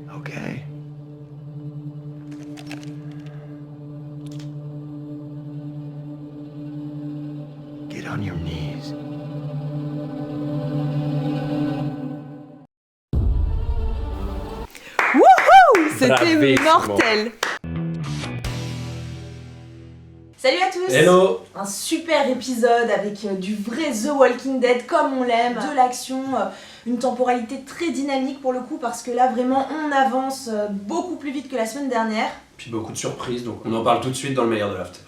Okay. Get on your knees. Wouhou! C'était Bravissimo. mortel! Salut à tous! Hello. Un super épisode avec du vrai The Walking Dead comme on l'aime, de l'action, une temporalité très dynamique pour le coup parce que là vraiment on avance beaucoup plus vite que la semaine dernière. Puis beaucoup de surprises, donc on en parle tout de suite dans le meilleur de l'after.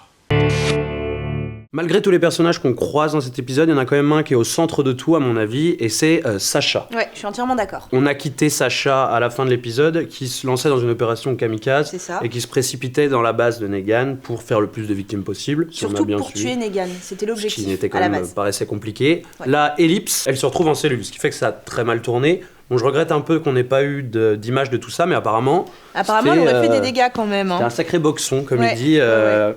Malgré tous les personnages qu'on croise dans cet épisode, il y en a quand même un qui est au centre de tout à mon avis, et c'est Sacha. Ouais, je suis entièrement d'accord. On a quitté Sacha à la fin de l'épisode, qui se lançait dans une opération kamikaze, C'est ça. et qui se précipitait dans la base de Negan pour faire le plus de victimes possible. si on a Surtout bien pour suivi. tuer Negan, c'était Ce l'objectif qui n'était quand à la même base. paraissait compliqué. Ouais. Là, Ellipse, elle se retrouve en cellule, ce qui fait que ça a très mal tourné. Bon, je regrette un peu qu'on n'ait pas eu d'image de tout ça, mais apparemment Apparemment, elle c'était, aurait fait des dégâts quand même. c'était un sacré boxon, comme Ouais, il dit. ouais.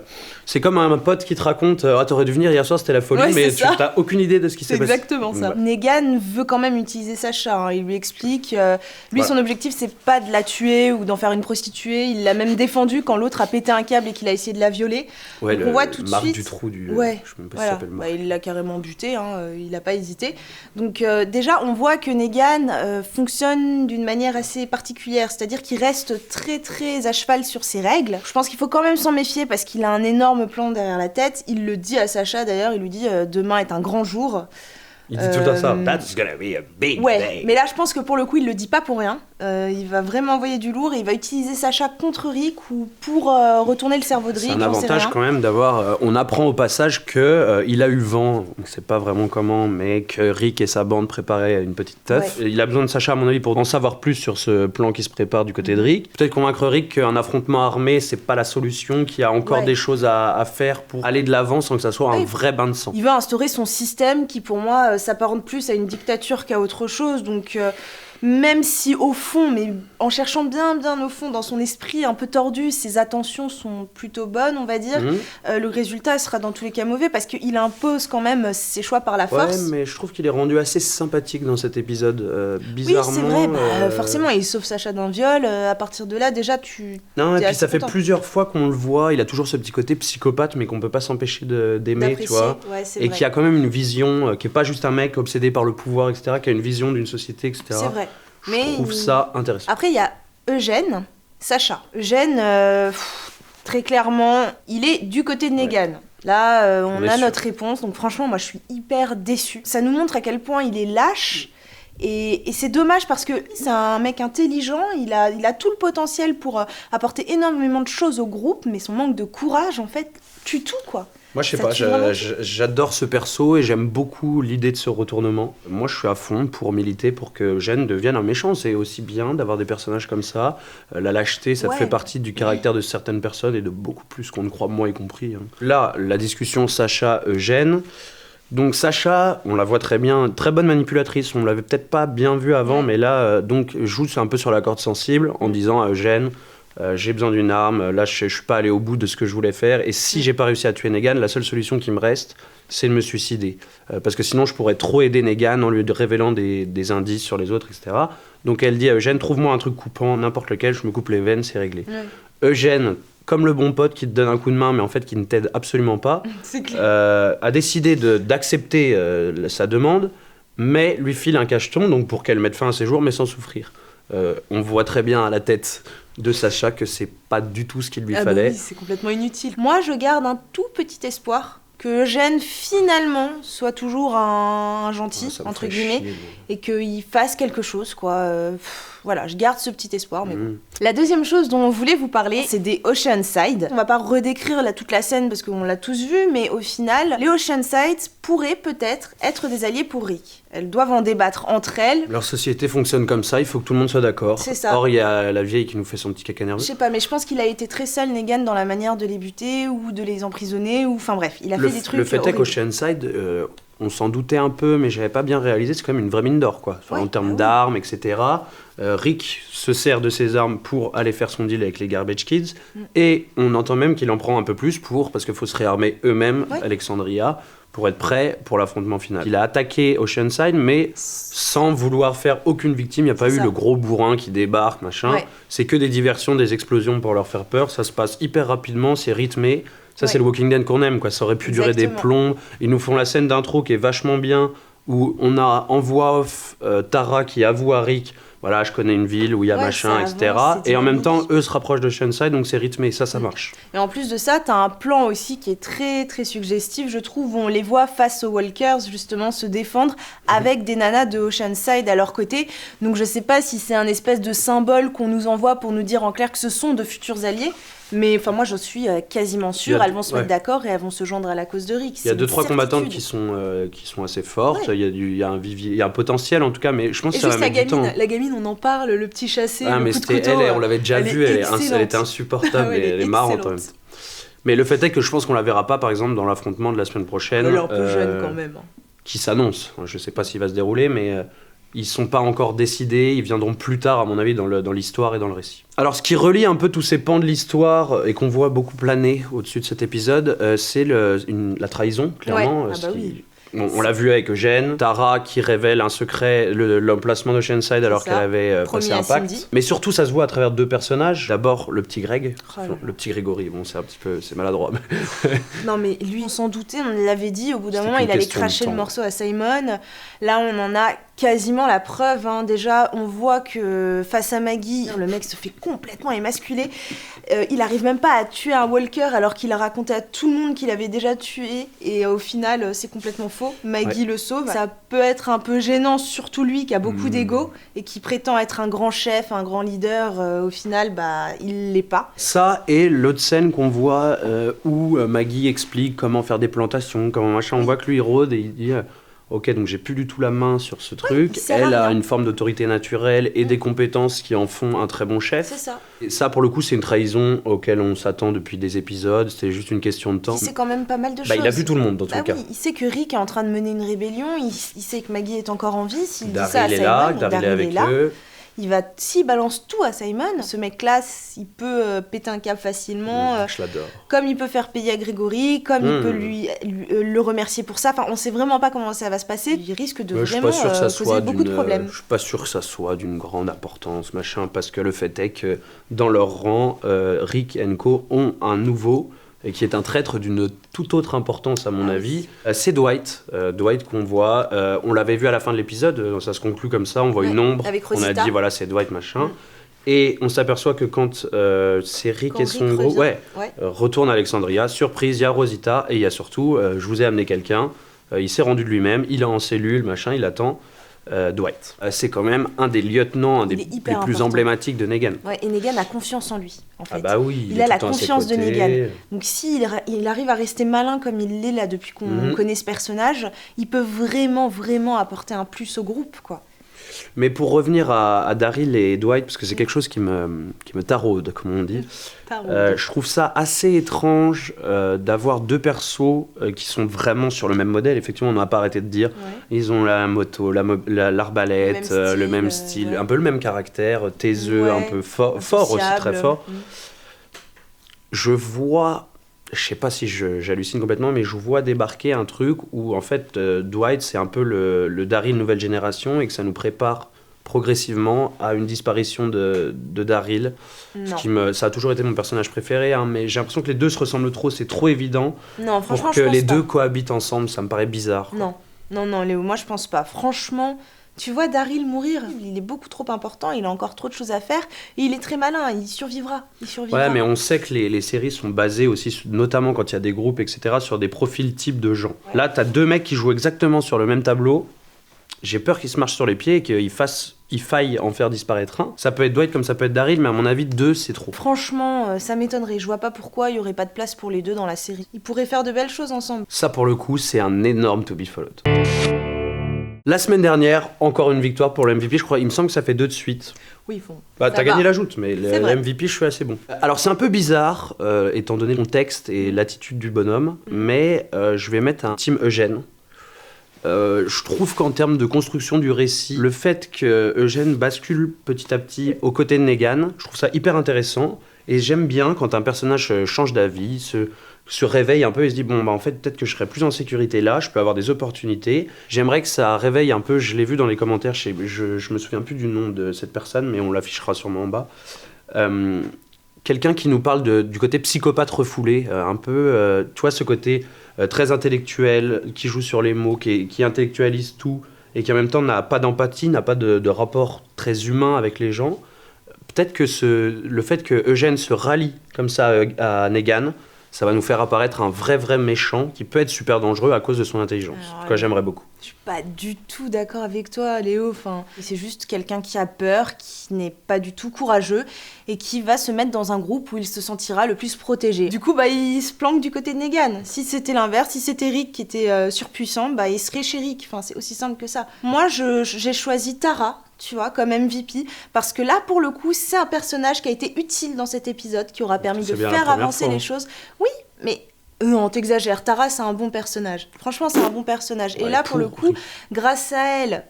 C'est comme un pote qui te raconte ah, t'aurais dû venir hier soir, c'était la folie, Ouais, mais c'est tu ça. n'as aucune idée de ce qui C'est s'est passé. exactement ça. Ouais. Negan veut quand même utiliser Sacha, hein. Il lui explique. Lui, Voilà. son objectif, c'est pas de la tuer ou d'en faire une prostituée. Il l'a même défendu quand l'autre a pété un câble et qu'il a essayé de la violer. Ouais, Donc on voit tout de Marc suite- Dutroux du. Ouais, Je sais même pas si Voilà. ça s'appelle Marc. Bah, il l'a carrément buté, hein. Il a pas hésité. Donc déjà, on voit que Negan fonctionne d'une manière assez particulière, c'est-à-dire qu'il reste très très à cheval sur ses règles. Je pense qu'il faut quand même s'en méfier parce qu'il a un énorme plan derrière la tête. Il le dit à Sacha d'ailleurs, il lui dit demain est un grand jour. Il dit tout le temps ça. That's gonna be a big Ouais, day. mais là je pense que pour le coup il le dit pas pour rien. Il va vraiment envoyer du lourd et il va utiliser Sacha contre Rick ou pour retourner le cerveau de Rick. C'est un j'en sais avantage rien. quand même d'avoir. On apprend au passage que il a eu vent, on ne sait pas vraiment comment, mais que Rick et sa bande préparaient une petite teuf. Ouais. Et il a besoin de Sacha, à mon avis, pour en savoir plus sur ce plan qui se prépare du côté de Rick. Peut-être convaincre Rick qu'un affrontement armé, c'est pas la solution, qu'il y a encore Ouais. des choses à faire pour aller de l'avant sans que ça soit un Ouais. vrai bain de sang. Il veut instaurer son système qui pour moi s'apparente plus à une dictature qu'à autre chose. Donc même si au fond, mais en cherchant bien au fond dans son esprit un peu tordu, ses attentions sont plutôt bonnes, on va dire, Mhm. le résultat sera dans tous les cas mauvais parce qu'il impose quand même ses choix par la Ouais, force. mais je trouve qu'il est rendu assez sympathique dans cet épisode. Oui, Bizarrement. c'est vrai, forcément, il sauve Sacha d'un viol. À partir de là, déjà, Non, et T'es puis assez ça fait content. plusieurs fois qu'on le voit, il a toujours ce petit côté psychopathe, mais qu'on peut pas s'empêcher d'aimer, tu d'apprécier. vois. Ouais, c'est Et vrai. qui a quand même une vision, qui est pas juste un mec obsédé par le pouvoir, etc., qui a une vision d'une société, etc. C'est vrai. Je Mais trouve ça intéressant. Après, il y a Eugène, Sacha. Eugène, très clairement, il est du côté de Negan. Là, on est a sûr. notre réponse. Donc franchement, moi, je suis hyper déçue. Ça nous montre à quel point il est lâche. Et c'est dommage parce que c'est un mec intelligent, il a tout le potentiel pour apporter énormément de choses au groupe, mais son manque de courage, en fait, tue tout, quoi. Moi, je sais ça pas, tue vraiment. j'adore ce perso et j'aime beaucoup l'idée de ce retournement. Moi, je suis à fond pour militer pour que Eugène devienne un méchant. C'est aussi bien d'avoir des personnages comme ça. La lâcheté, ça Ouais. fait partie du caractère de certaines personnes et de beaucoup plus qu'on ne croit, moi y compris. Hein. Là, la discussion Sacha-Eugène. Donc Sacha, on la voit très bien, très bonne manipulatrice, on l'avait peut-être pas bien vu avant, mais là, donc joue un peu sur la corde sensible en disant à Eugène, j'ai besoin d'une arme, là je suis pas allé au bout de ce que je voulais faire, et si j'ai pas réussi à tuer Negan, la seule solution qui me reste, c'est de me suicider. Parce que sinon je pourrais trop aider Negan en lui révélant des indices sur les autres, etc. Donc elle dit à Eugène, trouve-moi un truc coupant, n'importe lequel, je me coupe les veines, c'est réglé. Ouais. Eugène, comme le bon pote qui te donne un coup de main, mais en fait qui ne t'aide absolument pas, C'est clair. a décidé d'accepter sa demande, mais lui file un cacheton donc pour qu'elle mette fin à ses jours, mais sans souffrir. On voit très bien à la tête de Sacha que c'est pas du tout ce qu'il lui Ah bah fallait. oui, c'est complètement inutile. Moi, je garde un tout petit espoir que Eugène, finalement, soit toujours un gentil, Ça me entre ferait guillemets, chier, et qu'il fasse quelque chose, quoi. Voilà, je garde ce petit espoir, mais mais- bon. La deuxième chose dont on voulait vous parler, c'est des Oceanside. On va pas redécrire toute la scène parce qu'on l'a tous vu, mais au final, les Oceansides pourraient peut-être être des alliés pour Rick. Elles doivent en débattre entre elles. Leur société fonctionne comme ça, il faut que tout le monde soit d'accord. C'est ça. Or, il y a la vieille qui nous fait son petit caca Je nerveux. sais pas, mais je pense qu'il a été très sale, Negan, dans la manière de les buter ou de les emprisonner, ou enfin bref, il a Le, fait des trucs le fait est horribles. qu'Oceanside, on s'en doutait un peu, mais j'avais pas bien réalisé, c'est quand même une vraie mine d'or, quoi. Enfin, en termes d'armes, etc. Rick se sert de ses armes pour aller faire son deal avec les Garbage Kids, et on entend même qu'il en prend un peu plus parce qu'il faut se réarmer eux-mêmes, Alexandria, pour être prêt pour l'affrontement final. Il a attaqué Oceanside, mais sans vouloir faire aucune victime. Il n'y a pas eu le gros bourrin qui débarque, machin. Ouais. C'est que des diversions, des explosions pour leur faire peur. Ça se passe hyper rapidement, c'est rythmé. Ça, c'est le Walking Dead qu'on aime, quoi. Ça aurait pu durer des plombs. Ils nous font la scène d'intro qui est vachement bien, où on a en voix off Tara qui avoue à Rick, voilà, je connais une ville où il y a machin, etc. Et en même temps, eux se rapprochent de Oceanside, donc c'est rythmé, ça marche. Et en plus de ça, t'as un plan aussi qui est très très suggestif, je trouve, où on les voit face aux Walkers, justement, se défendre avec des nanas de Oceanside à leur côté. Donc je sais pas si c'est un espèce de symbole qu'on nous envoie pour nous dire en clair que ce sont de futurs alliés. Mais enfin, moi, je suis quasiment sûre. Elles vont se mettre d'accord et elles vont se joindre à la cause de Rick. Il y a 2-3 combattantes qui sont assez fortes. Il y a un potentiel en tout cas, mais je pense que ça va mettre du temps. La gamine, on en parle, le petit chassé, le mais coup de couteau. On l'avait déjà vue. Elle était insupportable, mais elle est marrante en même temps. Mais le fait est que je pense qu'on la verra pas, par exemple, dans l'affrontement de la semaine prochaine. Elle est un peu jeune quand même. Qui s'annonce. Je sais pas s'il va se dérouler, mais. Ils sont pas encore décidés, ils viendront plus tard, à mon avis, dans l'histoire et dans le récit. Alors, ce qui relie un peu tous ces pans de l'histoire et qu'on voit beaucoup planer au-dessus de cet épisode, c'est la trahison, clairement. On l'a vu avec Eugène, Tara qui révèle un secret, l'emplacement d'Oceanside alors qu'elle avait passé un pacte. Mais surtout, ça se voit à travers 2 personnages. D'abord, le petit Greg, le petit Grégory. Bon, c'est un petit peu, c'est maladroit. Non, mais lui, on s'en doutait, on l'avait dit. Au bout d'un moment, il allait cracher le morceau à Simon. Là, on en a quasiment la preuve. Déjà, on voit que face à Maggie, le mec se fait complètement émasculer. Il arrive même pas à tuer un Walker alors qu'il a raconté à tout le monde qu'il avait déjà tué. Et au final, c'est complètement faux. Maggie le sauve. Ça peut être un peu gênant, surtout lui qui a beaucoup d'ego et qui prétend être un grand chef, un grand leader. Au final, il l'est pas. Ça et l'autre scène qu'on voit où Maggie explique comment faire des plantations, comment machin. On voit que lui il rôde et il dit ok, donc j'ai plus du tout la main sur ce truc. Elle a une forme d'autorité naturelle et des compétences qui en font un très bon chef. C'est ça. Et ça, pour le coup, c'est une trahison auquel on s'attend depuis des épisodes. C'était juste une question de temps. Il sait quand même pas mal de choses. Il a vu tout le monde, dans tous les cas. Il sait que Rick est en train de mener une rébellion. Il sait que Maggie est encore en vie. S'il dit ça à Simon, Daryl est avec eux. S'il balance tout à Simon, ce mec-là, il peut péter un câble facilement. Je l'adore. Comme il peut faire payer à Grégory, comme il peut lui le remercier pour ça. Enfin, on sait vraiment pas comment ça va se passer. Il risque de vraiment poser beaucoup de problèmes. Je suis pas sûr que ça soit d'une grande importance, machin, parce que le fait est que dans leur rang, Rick et Co ont un nouveau et qui est un traître d'une toute autre importance à mon avis, c'est Dwight. Dwight qu'on voit, on l'avait vu à la fin de l'épisode, ça se conclut comme ça, on voit une ombre, on a dit voilà c'est Dwight machin, et on s'aperçoit que quand c'est Rick et son gros, retourne à Alexandria, surprise, il y a Rosita, et il y a surtout, je vous ai amené quelqu'un, il s'est rendu de lui-même, il est en cellule, machin, il attend. Dwight. C'est quand même un des lieutenants, un des plus emblématiques de Negan. Ouais, et Negan a confiance en lui, en fait. Oui, il a la confiance de Negan. Donc s'il arrive à rester malin comme il l'est là depuis qu'on connaît ce personnage, il peut vraiment, vraiment apporter un plus au groupe, quoi. Mais pour revenir à Daryl et Dwight, parce que c'est quelque chose qui me taraude, comme on dit, je trouve ça assez étrange d'avoir 2 persos qui sont vraiment sur le même modèle. Effectivement, on n'a pas arrêté de dire. Ils ont la moto, l'arbalète, le même style, un peu le même caractère, taiseux, un peu fort aussi, très fort. Je vois... Je sais pas si j'hallucine complètement, mais je vois débarquer un truc où en fait Dwight c'est un peu le Daryl nouvelle génération et que ça nous prépare progressivement à une disparition de Daryl. Ça a toujours été mon personnage préféré, mais j'ai l'impression que les 2 se ressemblent trop, c'est trop évident pour que les 2 cohabitent ensemble, ça me paraît bizarre. Non, Léo, moi je pense pas. Franchement, tu vois Daryl mourir, il est beaucoup trop important, il a encore trop de choses à faire, et il est très malin, il survivra. Ouais, mais on sait que les séries sont basées aussi, notamment quand il y a des groupes, etc., sur des profils types de gens. Ouais. Là, t'as 2 mecs qui jouent exactement sur le même tableau, j'ai peur qu'ils se marchent sur les pieds et qu'il faille en faire disparaître un. Ça peut être Dwight comme ça peut être Daryl, mais à mon avis, 2, c'est trop. Franchement, ça m'étonnerait, je vois pas pourquoi il y aurait pas de place pour les 2 dans la série. Ils pourraient faire de belles choses ensemble. Ça, pour le coup, c'est un énorme to be followed. La semaine dernière, encore une victoire pour le MVP, je crois. Il me semble que ça fait 2 de suite. Oui, ils font. T'as gagné la joute, mais le MVP, je suis assez bon. Alors, c'est un peu bizarre, étant donné le contexte et l'attitude du bonhomme, mais je vais mettre un team Eugène. Je trouve qu'en termes de construction du récit, le fait que Eugène bascule petit à petit aux côtés de Negan, je trouve ça hyper intéressant. Et j'aime bien quand un personnage change d'avis, se réveille un peu et se dit bon bah en fait peut-être que je serai plus en sécurité là, je peux avoir des opportunités. J'aimerais que ça réveille un peu, je l'ai vu dans les commentaires, je me souviens plus du nom de cette personne mais on l'affichera sûrement en bas. Quelqu'un qui nous parle du côté psychopathe refoulé, un peu, tu vois ce côté très intellectuel, qui joue sur les mots, qui intellectualise tout et qui en même temps n'a pas d'empathie, n'a pas de rapport très humain avec les gens. Peut-être que le fait que Eugène se rallie comme ça à Negan, ça va nous faire apparaître un vrai méchant qui peut être super dangereux à cause de son intelligence. En tout cas, j'aimerais beaucoup. Je suis pas du tout d'accord avec toi, Léo. C'est juste quelqu'un qui a peur, qui n'est pas du tout courageux et qui va se mettre dans un groupe où il se sentira le plus protégé. Du coup, il se planque du côté de Negan. Si c'était l'inverse, si c'était Rick qui était surpuissant, il serait chez Rick. C'est aussi simple que ça. Moi, j'ai choisi Tara, tu vois, comme MVP, parce que là, pour le coup, c'est un personnage qui a été utile dans cet épisode, qui aura permis de faire avancer les choses. Oui, mais on t'exagère. Tara, c'est un bon personnage. Franchement, c'est un bon personnage. Et là, pour le coup, grâce à elle,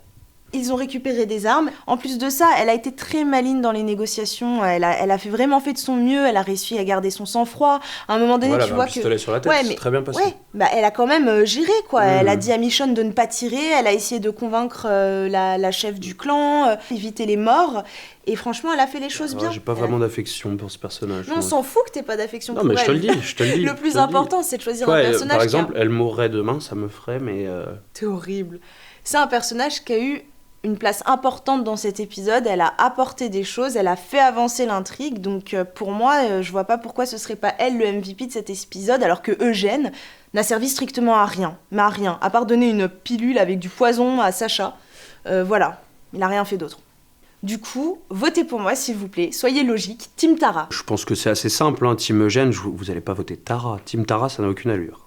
ils ont récupéré des armes. En plus de ça, elle a été très maligne dans les négociations. Elle a vraiment fait de son mieux. Elle a réussi à garder son sang-froid. À un moment donné, tu vois que... pistolet sur la tête, c'est très bien passé. Ouais, elle a quand même géré, quoi. Elle a dit à Michonne de ne pas tirer. Elle a essayé de convaincre la chef du clan, éviter les morts. Et franchement, elle a fait les choses bien. J'ai pas vraiment d'affection pour ce personnage. Non, on s'en fout que t'aies pas d'affection pour elle. Non, mais je te le dis. Le plus important, c'est de choisir un personnage. Par exemple, elle mourrait demain, ça me ferait, mais... C'est horrible. C'est un personnage qui a eu une place importante dans cet épisode, elle a apporté des choses, elle a fait avancer l'intrigue, donc pour moi, je vois pas pourquoi ce serait pas elle le MVP de cet épisode, alors que Eugène n'a servi strictement à rien, à part donner une pilule avec du poison à Sacha. Voilà, il a rien fait d'autre. Du coup, votez pour moi s'il vous plaît, soyez logique, Team Tara. Je pense que c'est assez simple, Team Eugène, vous allez pas voter Tara. Team Tara, ça n'a aucune allure.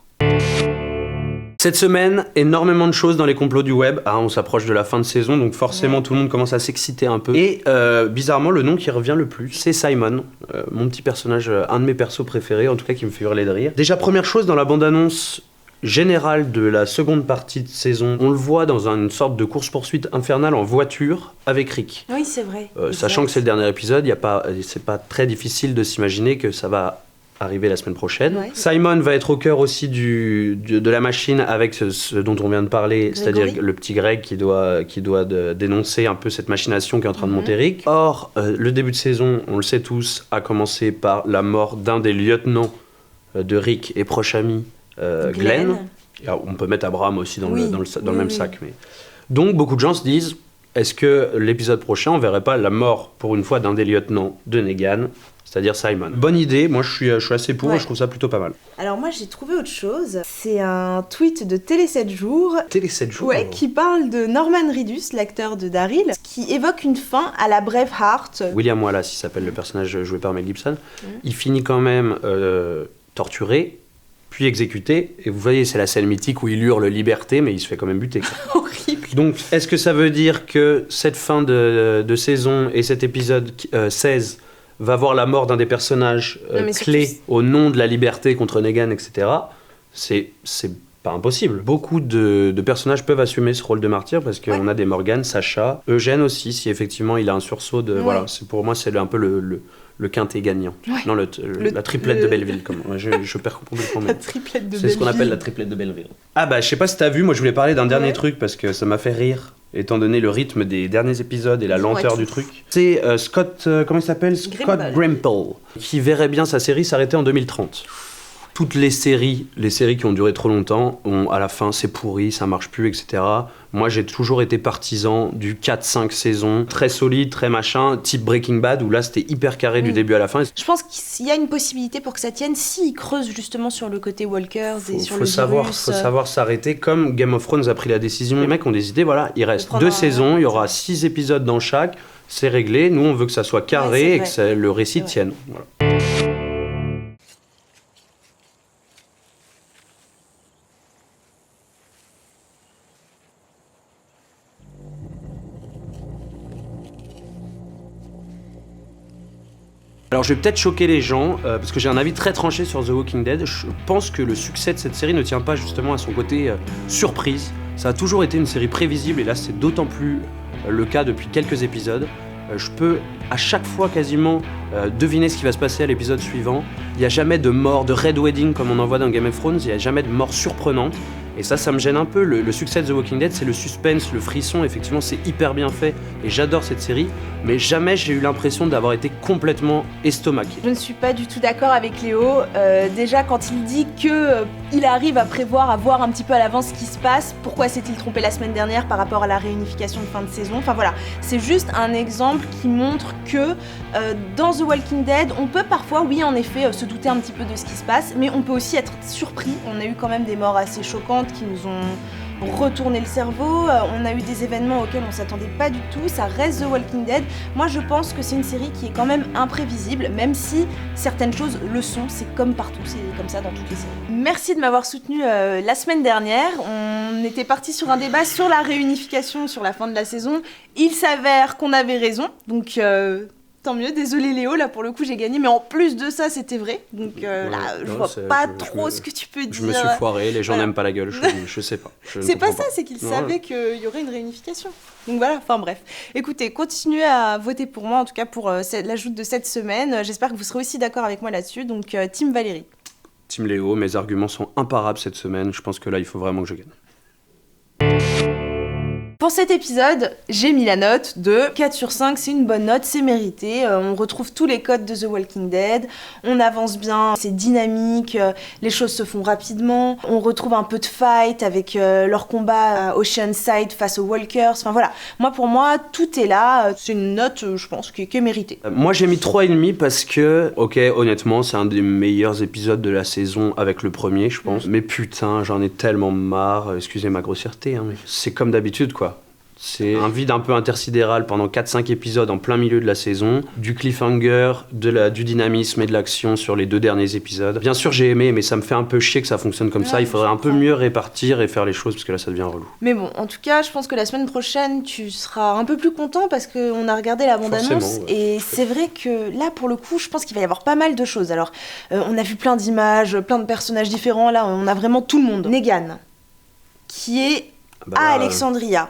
Cette semaine, énormément de choses dans les complots du web. On s'approche de la fin de saison, donc forcément tout le monde commence à s'exciter un peu. Et bizarrement, le nom qui revient le plus, c'est Simon, mon petit personnage, un de mes persos préférés, en tout cas qui me fait hurler de rire. Déjà, première chose, dans la bande-annonce générale de la seconde partie de saison, on le voit dans une sorte de course-poursuite infernale en voiture avec Rick. Oui, c'est vrai. Sachant que c'est le dernier épisode, c'est pas très difficile de s'imaginer que ça va arriver la semaine prochaine. Ouais. Simon va être au cœur aussi de la machine avec ce dont on vient de parler, c'est-à-dire le petit Greg qui doit dénoncer un peu cette machination qui est en train de monter Rick. Or, le début de saison, on le sait tous, a commencé par la mort d'un des lieutenants de Rick et proche ami, Glenn. Et on peut mettre Abraham aussi dans le même sac. Mais... Donc, beaucoup de gens se disent, est-ce que l'épisode prochain, on verrait pas la mort, pour une fois, d'un des lieutenants de Negan, c'est-à-dire Simon. Bonne idée, moi je suis assez pour et je trouve ça plutôt pas mal. Alors moi j'ai trouvé autre chose, c'est un tweet de Télé 7 jours. Télé 7 jours qui parle de Norman Reedus, l'acteur de Daryl, qui évoque une fin à la Braveheart. William Wallace, il s'appelle le personnage joué par Mel Gibson. Il finit quand même torturé, puis exécuté, et vous voyez c'est la scène mythique où il hurle liberté, mais il se fait quand même buter. Horrible. Donc est-ce que ça veut dire que cette fin de saison et cet épisode 16 va voir la mort d'un des personnages clés au nom de la liberté contre Negan, etc. C'est pas impossible. Beaucoup de personnages peuvent assumer ce rôle de martyr parce qu'on a des Morgan, Sacha, Eugène aussi, si effectivement il a un sursaut de... Voilà, pour moi c'est un peu le quintet gagnant. Non, la triplette de Belleville. Je perds complètement. La triplette de Belleville. C'est ce qu'on appelle la triplette de Belleville. Je sais pas si t'as vu, moi je voulais parler d'un dernier truc parce que ça m'a fait rire. Étant donné le rythme des derniers épisodes et la lenteur du truc. C'est Scott, comment il s'appelle ? Scott Grimple, qui verrait bien sa série s'arrêter en 2030. Toutes les séries qui ont duré trop longtemps, à la fin c'est pourri, ça marche plus, etc. Moi j'ai toujours été partisan du 4-5 saisons, très solide, très machin, type Breaking Bad, où là c'était hyper carré du début à la fin. Je pense qu'il y a une possibilité pour que ça tienne s'ils creusent justement sur le côté Walkers et sur le virus. Faut savoir s'arrêter, comme Game of Thrones a pris la décision. Les mecs ont décidé, voilà, il reste 2 saisons, il y aura 6 épisodes dans chaque, c'est réglé, nous on veut que ça soit carré et que le récit tienne. Voilà. Alors je vais peut-être choquer les gens, parce que j'ai un avis très tranché sur The Walking Dead. Je pense que le succès de cette série ne tient pas justement à son côté surprise. Ça a toujours été une série prévisible et là c'est d'autant plus le cas depuis quelques épisodes. Je peux à chaque fois quasiment deviner ce qui va se passer à l'épisode suivant. Il n'y a jamais de mort, de Red Wedding comme on en voit dans Game of Thrones, il n'y a jamais de mort surprenante. Et ça me gêne un peu. Le succès de The Walking Dead, c'est le suspense, le frisson. Effectivement, c'est hyper bien fait et j'adore cette série. Mais jamais j'ai eu l'impression d'avoir été complètement estomaqué. Je ne suis pas du tout d'accord avec Léo. Déjà, quand il dit qu'il arrive à prévoir, à voir un petit peu à l'avance ce qui se passe, pourquoi s'est-il trompé la semaine dernière par rapport à la réunification de fin de saison? Enfin voilà, c'est juste un exemple qui montre que dans The Walking Dead, on peut parfois, oui en effet, se douter un petit peu de ce qui se passe, mais on peut aussi être surpris. On a eu quand même des morts assez choquantes qui nous ont retourné le cerveau, on a eu des événements auxquels on s'attendait pas du tout, ça reste The Walking Dead. Moi je pense que c'est une série qui est quand même imprévisible, même si certaines choses le sont, c'est comme partout, c'est comme ça dans toutes les séries. Merci de m'avoir soutenu la semaine dernière, on était parti sur un débat sur la réunification sur la fin de la saison, il s'avère qu'on avait raison, donc tant mieux, désolé Léo, là pour le coup j'ai gagné, mais en plus de ça c'était vrai, donc là je vois pas trop ce que tu peux dire. Je me suis foiré, les gens n'aiment pas la gueule, je sais pas. C'est pas ça, c'est qu'ils savaient qu'il y aurait une réunification. Donc voilà, enfin bref. Écoutez, continuez à voter pour moi, en tout cas pour l'ajout de cette semaine. J'espère que vous serez aussi d'accord avec moi là-dessus, donc Team Valérie. Team Léo, mes arguments sont imparables cette semaine, je pense que là il faut vraiment que je gagne. Pour cet épisode, j'ai mis la note de 4 sur 5, c'est une bonne note, c'est mérité. On retrouve tous les codes de The Walking Dead, on avance bien, c'est dynamique, les choses se font rapidement, on retrouve un peu de fight avec leur combat à Oceanside face aux Walkers, enfin voilà. Pour moi, tout est là, c'est une note, je pense, qui est méritée. Moi j'ai mis 3,5 parce que, ok, honnêtement, c'est un des meilleurs épisodes de la saison avec le premier, je pense. Mais putain, j'en ai tellement marre, excusez ma grossièreté, hein, mais c'est comme d'habitude quoi. C'est un vide un peu intersidéral pendant 4-5 épisodes en plein milieu de la saison, du cliffhanger, du dynamisme et de l'action sur les 2 derniers épisodes. Bien sûr j'ai aimé, mais ça me fait un peu chier que ça fonctionne comme ça, il faudrait un peu mieux répartir et faire les choses parce que là ça devient relou. Mais bon, en tout cas je pense que la semaine prochaine tu seras un peu plus content parce qu'on a regardé la bande-annonce et c'est vrai que là pour le coup je pense qu'il va y avoir pas mal de choses. Alors on a vu plein d'images, plein de personnages différents, là on a vraiment tout le monde. Negan, qui est à Alexandria,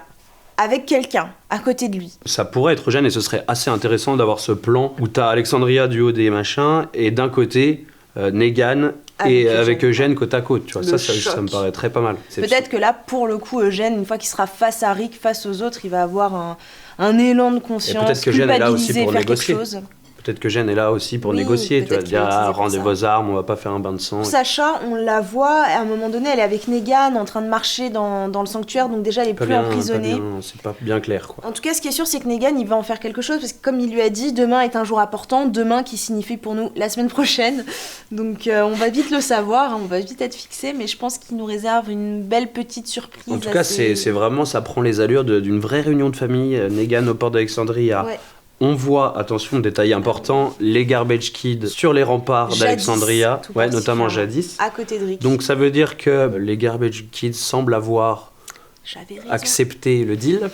avec quelqu'un à côté de lui. Ça pourrait être Eugène et ce serait assez intéressant d'avoir ce plan où t'as Alexandria du haut des machins et d'un côté Negan avec Eugène côte à côte. Tu vois. Ça me paraîtrait pas mal. Peut-être que là, pour le coup, Eugène, une fois qu'il sera face à Rick, face aux autres, il va avoir un élan de conscience, et peut-être que Eugène est là aussi pour faire négocier. quelque chose. Peut-être que Jen est là aussi pour négocier, tu vas dire rendez vos armes, on va pas faire un bain de sang. Sacha, on la voit, à un moment donné, elle est avec Negan en train de marcher dans le sanctuaire, donc déjà elle est plus emprisonnée. C'est pas bien clair quoi. En tout cas, ce qui est sûr, c'est que Negan il va en faire quelque chose parce que comme il lui a dit, demain est un jour important, demain qui signifie pour nous la semaine prochaine. Donc on va vite le savoir, on va vite être fixé, mais je pense qu'il nous réserve une belle petite surprise. En tout cas, c'est vraiment, ça prend les allures d'une vraie réunion de famille. Negan au port d'Alexandrie. Ouais. On voit, attention, détail important, les Garbage Kids sur les remparts d'Alexandria, notamment jadis. À côté de Rick. Donc ça veut dire que les Garbage Kids semblent avoir accepté le deal.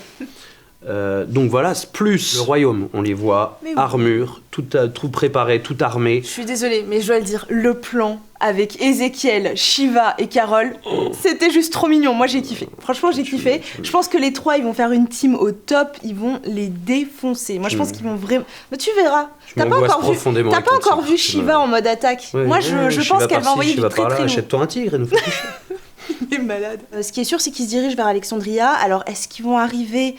Donc voilà, plus le royaume, on les voit, armure, tout préparé, tout armé. Je suis désolée, mais je dois le dire, le plan avec Ezekiel, Shiva et Carol, c'était juste trop mignon. Moi j'ai kiffé. Franchement j'ai kiffé. Je pense que les 3 ils vont faire une team au top, ils vont les défoncer. Moi je pense qu'ils vont vraiment. Mais tu verras. T'as pas encore vu Shiva en mode attaque. Moi je pense qu'elle va envoyer du très très lourd. Achète-toi un tigre et nous fait toucher. Il est malade. Ce qui est sûr c'est qu'ils se dirigent vers Alexandria. Alors est-ce qu'ils vont arriver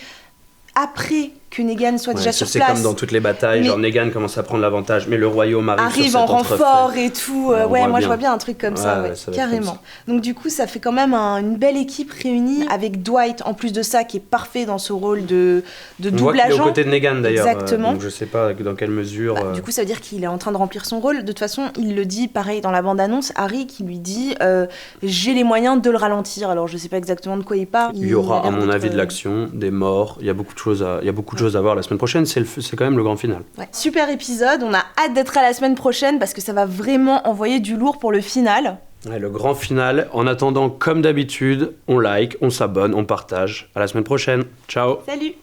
après que Negan soit déjà sur place? C'est comme dans toutes les batailles, genre Negan commence à prendre l'avantage, mais le royaume arrive en renfort et tout. Moi je vois bien un truc comme ça, carrément. Donc du coup ça fait quand même une belle équipe réunie avec Dwight en plus de ça qui est parfait dans ce rôle de double agent. On voit qu'il est aux côtés de Negan d'ailleurs. Exactement. Donc je sais pas dans quelle mesure. Du coup ça veut dire qu'il est en train de remplir son rôle. De toute façon il le dit pareil dans la bande-annonce, Harry qui lui dit j'ai les moyens de le ralentir. Alors je sais pas exactement de quoi il parle. Il y aura à mon avis de l'action, des morts, il y a beaucoup de choses à voir la semaine prochaine, c'est quand même le grand final. Ouais. Super épisode, on a hâte d'être à la semaine prochaine parce que ça va vraiment envoyer du lourd pour le final. Ouais, le grand final. En attendant, comme d'habitude, on like, on s'abonne, on partage. À la semaine prochaine. Ciao. Salut.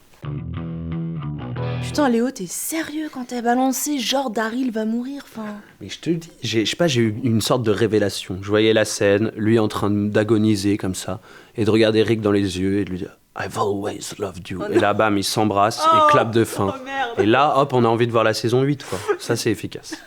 Putain, Léo, t'es sérieux quand t'as balancé genre Daryl va mourir, enfin... Mais je te le dis, je sais pas, j'ai eu une sorte de révélation. Je voyais la scène, lui en train d'agoniser comme ça, et de regarder Rick dans les yeux et de lui dire « I've always loved you ». Et là, bam, ils s'embrassent et clap de fin. Oh merde. Et là, hop, on a envie de voir la saison 8, quoi. Ça, c'est efficace.